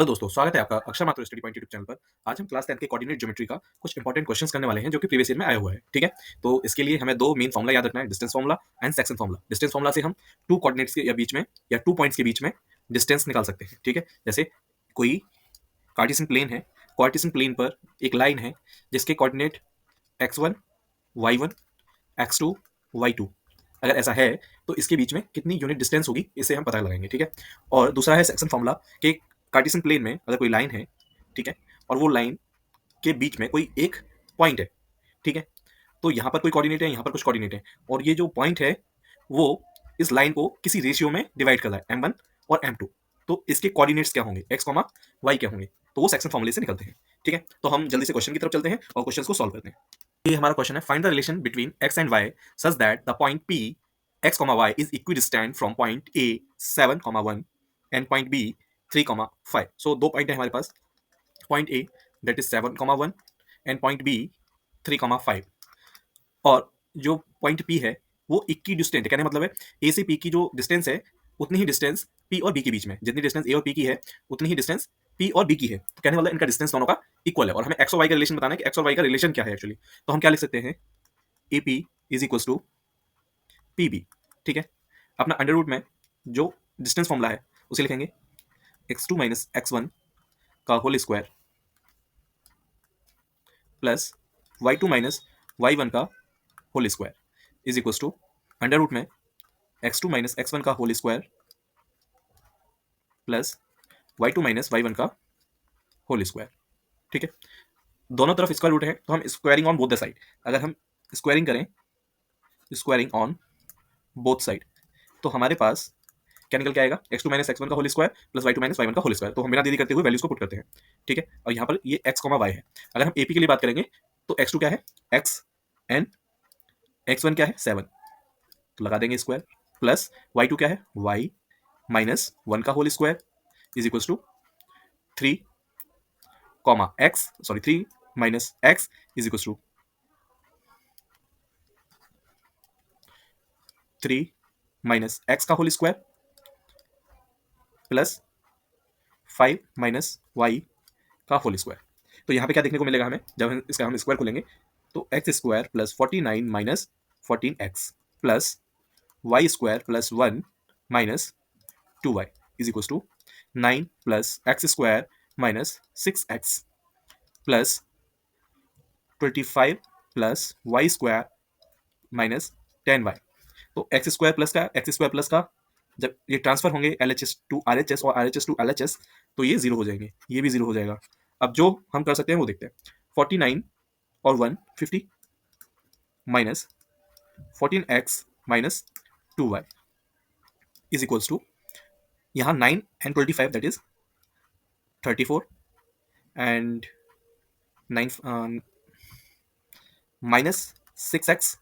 तो दोस्तों स्वागत है आपका अक्षर Mathur study point YouTube channel पर। आज हम क्लास 10 के कोऑर्डिनेट ज्योमेट्री का कुछ इंपॉर्टेंट क्वेश्चंस करने वाले हैं जो कि प्रीवियस ईयर में आया हुआ है। ठीक है, तो इसके लिए हमें दो मेन फॉर्मूला याद रखना है, distance formula and section formula. Distance formula से हम टू कोऑर्डिनेट्स के या बीच में या टू पॉइंट्स के बीच में डिस्टेंस निकाल सकते हैं। ठीक है, जैसे कोई कार्टेशियन प्लेन है, कार्टेशियन प्लेन पर एक लाइन है जिसके coordinate x1 y1 x2 y2। अगर ऐसा है तो इसके बीच में कितनी यूनिट डिस्टेंस होगी इसे हम पता लगाएंगे। ठीक है, और दूसरा है सेक्शन फॉर्मूला कि कार्टेशियन प्लेन में अगर कोई लाइन है, ठीक है, और वो लाइन के बीच में कोई एक पॉइंट है, ठीक है, तो यहाँ पर कोई कोऑर्डिनेट है, यहाँ पर कुछ कोऑर्डिनेट है, और ये जो पॉइंट है वो इस लाइन को किसी रेशियो में डिवाइड कर रहा है, m1 और m2। तो इसके कोऑर्डिनेट्स क्या होंगे, x, y क्या होंगे, तो वो सेक्शन फॉर्मूले से निकलते हैं। ठीक है, तो हम जल्दी से क्वेश्चन की तरफ चलते हैं और क्वेश्चन को सॉल्व करते हैं। ये हमारा क्वेश्चन है, find the relation between x and y such that the point p x, y is equidistant from point a 7, 1 and point b 3, 5। So दो पॉइंट है हमारे पास, point A that is 7, 1 and point B 3, 5। और जो point P है वो इक्की distant है, कहने मतलब है A से P की जो डिस्टेंस है उतनी ही डिस्टेंस P और B के बीच में, जितनी डिस्टेंस A और P की है उतनी ही डिस्टेंस P और B की है। तो कहने मतलब इनका डिस्टेंस दोनों का इक्वल है, और हमें x और y का रिलेशन बताना है कि x और y का रिलेशन क्या है एक्चुअली। तो हम क्या लिख सकते हैं, AP is equal to PB। ठीक है, अपना अंडर रूट में जो डिस्टेंस फॉर्मूला है उसे लिखेंगे x2 माइनस x1 का whole square plus y2 minus y1 का whole square is equal to under root में x2 माइनस x1 का whole square plus y2 minus y1 का होल स्क्वायर। ठीक है, दोनों तरफ स्क्वायर रूट है तो हम squaring on both the side, अगर हम स्क्वायरिंग करें, स्क्वायरिंग ऑन बोथ साइड, तो हमारे पास क्या निकल के आएगा, x2 माइनस x1 का whole square plus y2 minus y1 का होल स्क्वायर। तो हम बिना देरी करते हुए वैल्यूज को पुट करते हैं। ठीक है, और यहाँ पर ये x, y है। अगर हम AP के लिए बात करेंगे तो x2 क्या है x एंड x1 क्या है 7, तो लगा देंगे स्क्वायर, प्लस y2 क्या है y माइनस 1 का whole square is equal to 3 3 minus x is equal to 3 minus x का whole square plus 5 minus y का होल स्क्वायर। तो यहाँ पे क्या देखने को मिलेगा हमें, जब हम इसका स्क्वायर खोलेंगे तो x square plus 49 minus 14x plus y square plus 1 minus 2y is equal to 9 plus x square minus 6x plus 25 plus y square minus 10y। तो एक्स स्क्वायर प्लस का जब ये ट्रांसफर होंगे LHS टू RHS और RHS to LHS तो ये zero हो जाएंगे, ये भी जीरो हो जाएगा। अब जो हम कर सकते हैं वो देखते हैं, 49 और 1 50 minus 14x minus 2y is equals to, यहाँ 9 and 25 that is 34 and 9 minus 6x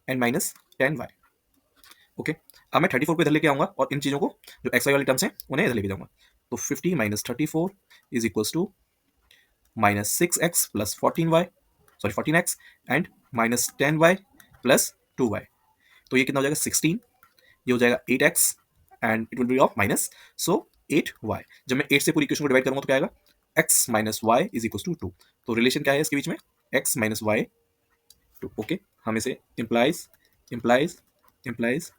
and minus 10y। Okay, अब मैं 34 को इधर लेके आऊंगा और इन चीज़ों को जो एक्स वाई वाली टर्म्स हैं उन्हें इधर लेके जाऊंगा। तो 50 minus 34 is equals to minus 6x plus 14y, sorry 14x and minus 10y plus 2y। तो ये कितना हो जाएगा 16, ये हो जाएगा 8x and it will be of minus, so 8y। जब मैं 8 से पूरी इक्वेशन को डिवाइड करूंगा तो क्या आएगा, x minus y is equal to 2। तो रिलेशन क्या है इसके बीच में, x माइनस वाई 2। ओके, हम इसे implies implies implies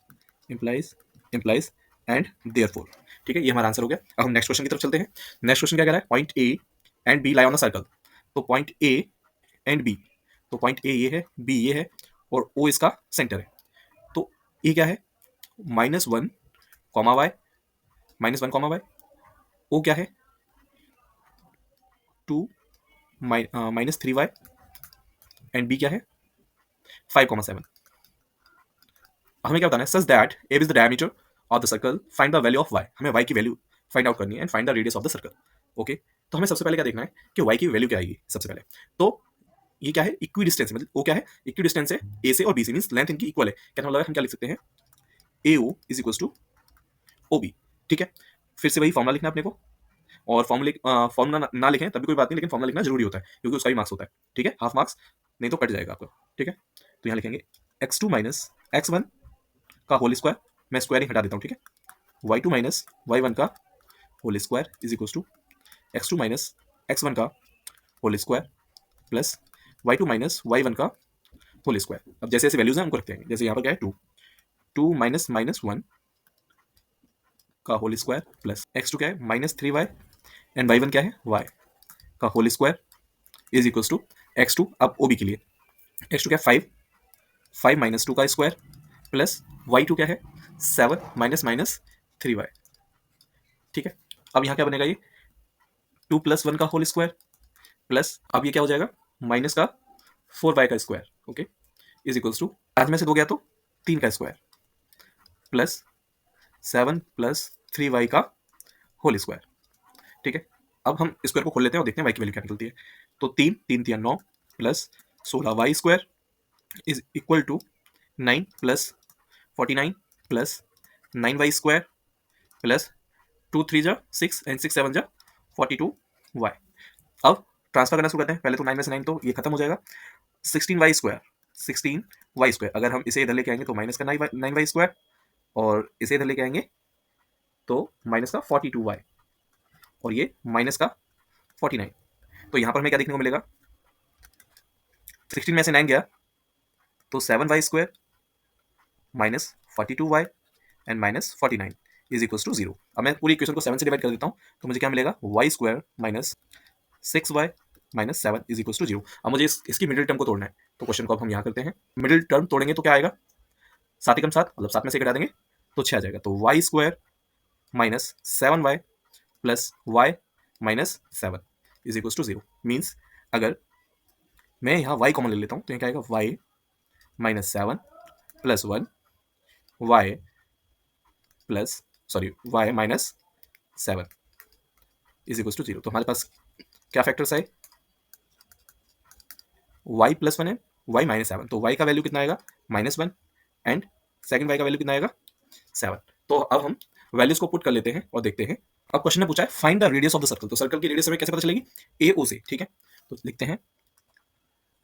implies implies and therefore. ठीक है, ये हमारा आंसर हो गया। अब हम नेक्स्ट क्वेश्चन की तरफ चलते हैं। नेक्स्ट क्वेश्चन क्या कह रहा है, point A and B lie on the circle. तो पॉइंट A एंड B, तो पॉइंट A ये है, B ये है और O इसका सेंटर है। तो A क्या है, -1, y -1, y। O क्या है 2 माइनस 3y एंड B क्या है 5, 7। हमें क्या बताना है, such that A is the diameter of the circle, find the value of y। हमें y की वैल्यू फाइंड आउट करनी है and find the radius of the circle. Okay, तो हमें सबसे पहले क्या देखना है कि y की वैल्यू क्या आएगी सबसे पहले। तो ये क्या है, इक्वी डिस्टेंस, मतलब वो क्या है, इक्वी डिस्टेंस है A से और B से, मींस लेंथ इनकी इक्वल है। कहने मतलब हम क्या लिख सकते हैं, AO is equal to OB। ठीक है, फिर से वही फॉर्मूला लिखना है अपने को, और फॉर्मूला ना लिखें तभी कोई बात नहीं, लेकिन फॉर्मूला लिखना जरूरी होता है क्योंकि उसका भी मार्क्स होता है। ठीक है, हाफ मार्क्स नहीं तो कट जाएगा आपको। ठीक है, तो यहाँ लिखेंगे x2 माइनस x1 का होल स्क्वायर, मैं स्क्वायरिंग हटा देता हूँ। ठीक है, y2 माइनस y1 का whole square is equal to x2 minus x1 का whole square plus y2 minus y1 का होल स्क्वायर। अब जैसे जैसे वैल्यूज हैं उनको रखते हैं, जैसे यहाँ पर क्या है 2, 2 माइनस माइनस 1 का होल स्क्वायर प्लस x2 क्या है माइनस 3y एंड y1 क्या है y का whole square is equals to x2। अब OB के लिए x2 क्या है 5, 5 माइनस 2 का स्क्वायर प्लस y2 क्या है 7 माइनस माइनस 3y। ठीक है, अब यहाँ क्या बनेगा ये 2 प्लस 1 का होल स्क्वायर प्लस अब ये क्या हो जाएगा माइनस का 4y का square, okay, is equals to आज में से 2 गया तो 3 का स्क्वायर प्लस 7 प्लस 3y का होल स्क्वायर। ठीक है, अब हम स्क्वायर को खोल लेते हैं और देखते हैं y की वैल्यू क्या निकलती है। तो 3 3 3 9 plus 16y square is equal to 9 plus 49 plus 9y square plus 2 3 जा 6 एंड 6 7 जा 42y। अब ट्रांसफर करना शुरू करते हैं। पहले तो 9 में से 9 तो ये खत्म हो जाएगा। 16y स्क्वायर, 16y स्क्वायर अगर हम इसे इधर लेके आएंगे तो माइनस का 9y स्क्वायर और इसे इधर लेके आएंगे तो माइनस का 42y और ये माइनस का 49। तो यहाँ पर हमें क्या देखने को मिलेगा 16 में से 9 गया तो 7y square minus 42y and minus 49 is equals to 0। अब मैं पूरी इक्वेशन को 7 से डिवाइड कर देता हूँ तो मुझे क्या मिलेगा y square minus 6y minus 7 is equals to 0। अब मुझे इसकी मिडिल टर्म को तोड़ना है तो क्वेश्चन को अब हम यहाँ करते हैं। मिडिल टर्म तोड़ेंगे तो क्या आएगा 7 एकम 7 मतलब 7 में से घटा देंगे तो 6 आ जाएगा। तो y square minus 7y plus y minus 7 is equals to 0। Means अगर मैं यहाँ y कॉमन ले लेता हूँ तो यहाँ क्या आएगा y minus 7 plus 1 y plus y minus 7 is equals to 0। तो हमारे पास क्या फैक्टर्स आए y प्लस 1 है y माइनस 7। तो y का वैल्यू कितना आएगा -1 एंड सेकंड y का वैल्यू कितना आएगा 7। तो अब हम वैल्यूज को पुट कर लेते हैं और देखते हैं। अब क्वेश्चन ने पूछा है find the radius of the circle. तो सर्कल की रेडियस हमें कैसे पता चलेगी AO से। ठीक है, तो लिखते हैं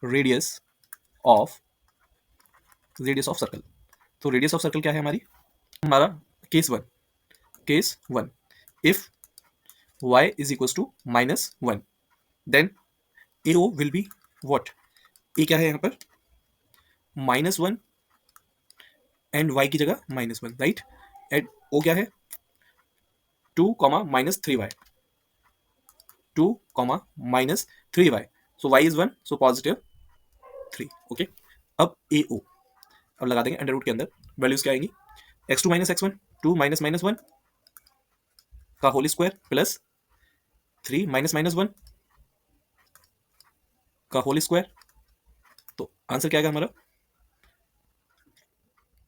रेडियस ऑफ सर्कल। तो रेडियस ऑफ सर्कल क्या है हमारा case one if y is equals to -1 then AO will be what. A क्या है यहाँ पर -1 एंड y की जगह -1 राइट एंड O क्या है 2 minus 3y 2 minus 3y so y is 1 so positive 3। Okay, अब AO अब लगा देंगे अंडर रूट के अंदर वैल्यूज क्या आएंगी x2 minus x1 2 minus minus 1 का whole square plus 3 minus minus 1 का होल स्क्वायर। तो आंसर क्या आएगा हमारा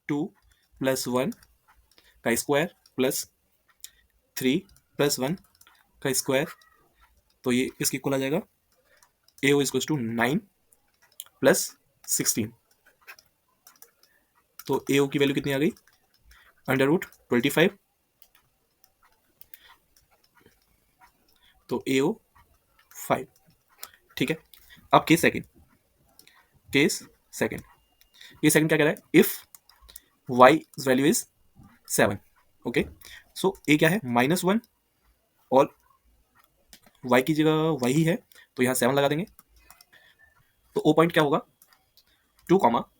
2 प्लस 1 का स्क्वायर प्लस 3 प्लस 1 का स्क्वायर। तो ये इसकी इक्वल आ जाएगा AO इक्वल्स टू 9 प्लस 16। तो AO की वैल्यू कितनी आ गई अंडर रूट 25। तो AO 5। ठीक है, अब केस सेकंड क्या कह रहा है if y value is 7। Okay, so A क्या है -1 और y की जगह y ही है तो यहाँ 7 लगा देंगे। तो O पॉइंट क्या होगा 2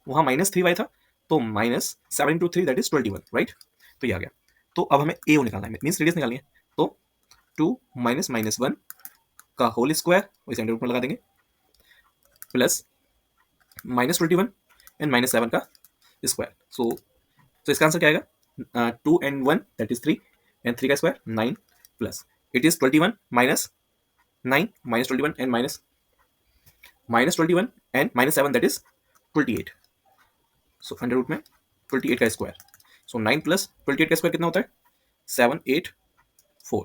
वहाँ -3y था तो -7 इंटू 3 दैट इज 21 राइट। तो ये आ गया। तो अब हमें AO निकालना है मीन्स रेडियस निकालनी है। तो 2 माइनस माइनस 1 का होल स्क्वायर इस अंडर रूट में लगा देंगे प्लस -21 एंड -7 का स्क्वायर। सो इसका आंसर क्या आएगा 2 एंड 1 दैट इज 3 एंड 3 का square 9 plus it is 21 minus 9 minus 21 and -21 and -7 that is 28। So under root में 28 का स्क्वायर। सो 9 प्लस 28 का स्क्वायर कितना होता है 784।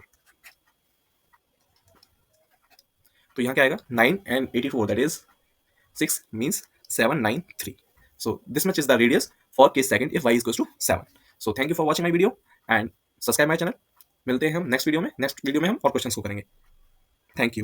तो यहाँ क्या आएगा 9 and 84 that is 6 means 793. So this much is the radius for case second if y is equals to 7. So thank you for watching my video and subscribe my channel. मिलते हैं हम नेक्स्ट वीडियो में हम और questions को करेंगे। Thank you.